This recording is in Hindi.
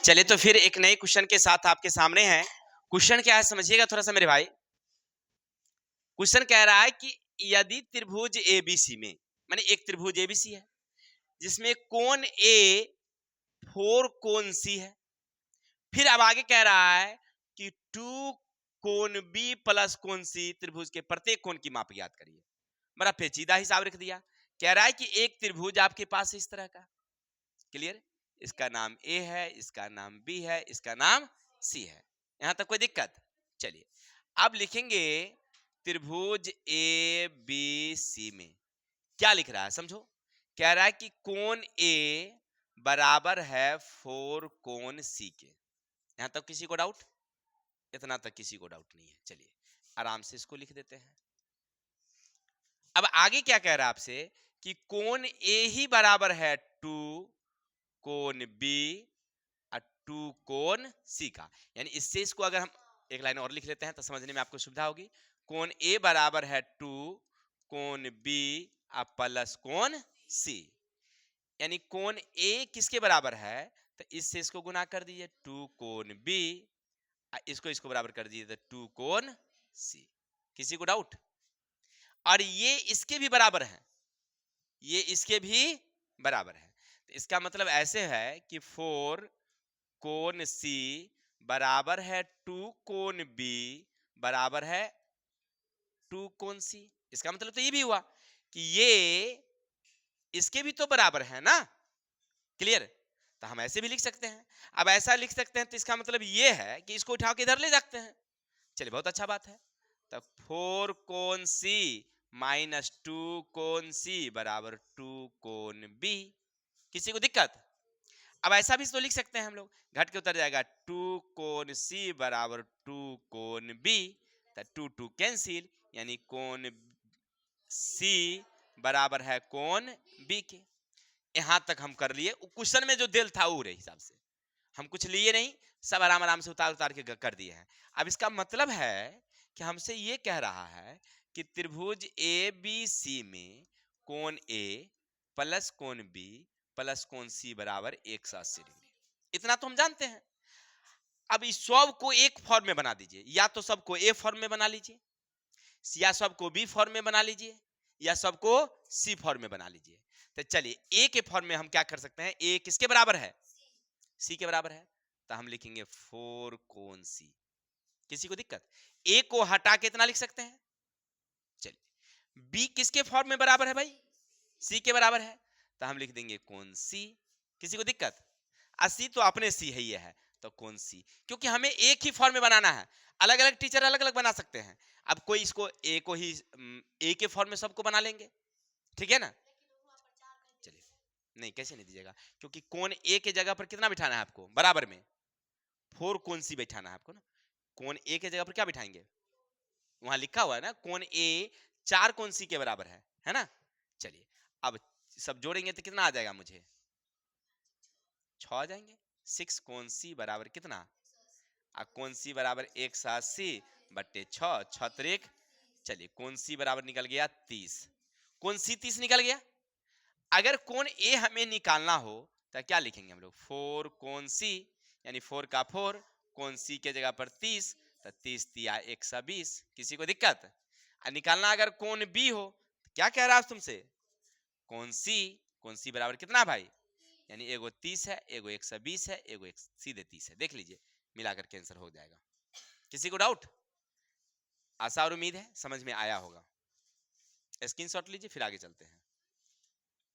चलिए तो फिर एक नए क्वेश्चन के साथ आपके सामने है। क्वेश्चन क्या है समझिएगा थोड़ा सा मेरे भाई। क्वेश्चन कह रहा है कि यदि त्रिभुज एबीसी में, माने एक त्रिभुज एबीसी है जिसमें कोण ए 4 कोण सी है, फिर अब आगे कह रहा है कि 2 कोण बी प्लस कोण सी त्रिभुज के प्रत्येक कोण की माप ज्ञात करिए। बड़ा पेचीदा हिसाब रख दिया। कह रहा है कि एक त्रिभुज आपके पास इस तरह का, क्लियर, इसका नाम ए है, इसका नाम बी है, इसका नाम सी है। यहां तक कोई दिक्कत? चलिए अब लिखेंगे त्रिभुज ए बी सी में क्या लिख रहा है समझो। कह रहा है कि कोण ए बराबर है 4 कोण सी के। यहां तक किसी को डाउट? इतना तक किसी को डाउट नहीं है। चलिए आराम से इसको लिख देते हैं। अब आगे क्या कह रहा है आपसे कि कोण ए ही बराबर है 2 कोण बी और 2 कोण सी का। यानी इससे इसको अगर हम एक लाइन और लिख लेते हैं तो समझने में आपको सुविधा होगी। कोण ए बराबर है 2 कोण बी प्लस कोण सी। यानी कोण ए किसके बराबर है? तो इससे इसको गुना कर दीजिए 2 कोण बी, इसको इसको बराबर कर दीजिए तो 2 कोण सी। किसी को डाउट? और ये इसके भी बराबर है, ये इसके भी बराबर है। तो इसका मतलब ऐसे है कि 4 कोण सी बराबर है 2 कोण बी बराबर है 2 कोण सी। इसका मतलब तो ये भी हुआ कि ये इसके भी तो बराबर है ना, क्लियर। तो हम ऐसे भी लिख सकते हैं। अब ऐसा लिख सकते हैं तो इसका मतलब ये है कि इसको उठा के इधर ले सकते हैं। चलिए बहुत अच्छा बात है। तो 4 कोण सी माइनस 2 कोण सी बराबर 2 कोण बी। किसी को दिक्कत? अब ऐसा भी तो लिख सकते हैं हम लोग, घट के उतर जाएगा 2 कोण सी बराबर 2 कोण बी। तो 2 2 कैंसिल, यानी कोण सी बराबर है कोण बी के। यहां तक हम कर लिए। क्वेश्चन में जो दिल था वो हिसाब से हम कुछ लिए नहीं, सब आराम आराम से उतार उतार के कर दिए हैं। अब इसका मतलब है कि हमसे ये कह रहा है कि त्रिभुज ए बी सी में कोण ए प्लस कोण बी प्लस कोण सी बराबर 180 डिग्री। इतना तो हम जानते हैं। अब इस सब को एक फॉर्म में बना दीजिए, या तो सबको ए फॉर्म में बना लीजिए, या सबको बी फॉर्म में बना लीजिए, या सबको सी फॉर्म में बना लीजिए। तो चलिए ए के फॉर्म में हम क्या कर सकते हैं? ए किसके बराबर है? सी के बराबर है। तो हम लिखेंगे 4 कोण सी। किसी को दिक्कत? ए को हटा के इतना लिख सकते हैं। चलिए बी किसके फॉर्म में बराबर है भाई? सी के बराबर है, तो हम लिख देंगे कोण सी। किसी को दिक्कत? सी तो अपने सी है, ये है तो कोण सी। क्योंकि हमें एक ही फॉर्म में बनाना है, अलग अलग टीचर अलग अलग बना सकते हैं। अब कोई इसको ए को ही ए के फॉर्म में सबको बना लेंगे, ठीक है ना। चलिए नहीं, कैसे नहीं दीजिएगा, क्योंकि कोण ए के जगह पर कितना बिठाना है आपको? बराबर में 4 कोण सी बैठाना है आपको ना। कोण ए के जगह पर क्या बिठाएंगे? वहां लिखा हुआ है ना कोण ए 4 कोण सी के बराबर है ना। चलिए अब सब जोड़ेंगे तो कितना आ जाएगा? मुझे 6 आ जाएंगे। 6 कोण सी बराबर कितना? कोण सी बराबर 180 बट्टे 6, 6 त्रिक। चलिए कोण सी बराबर निकल गया 30। कोण सी 30 निकल गया। अगर कोण ए हमें निकालना हो तो क्या लिखेंगे हम लोग? 4 कोण सी, यानी 4 का 4, कोण सी के जगह पर 30, तो 30 तिया 120। किसी को दिक्कत? निकालना अगर कोण बी हो तो क्या कह रहा है तुमसे? कोण सी बराबर कितना भाई? यानी एगो 30 है, एगो 120 है, एगो सीधे 30 है। देख लीजिए मिलाकर के आंसर हो जाएगा। किसी को डाउट? आशा और उम्मीद है समझ में आया होगा। स्क्रीनशॉट लीजिए, फिर आगे चलते हैं।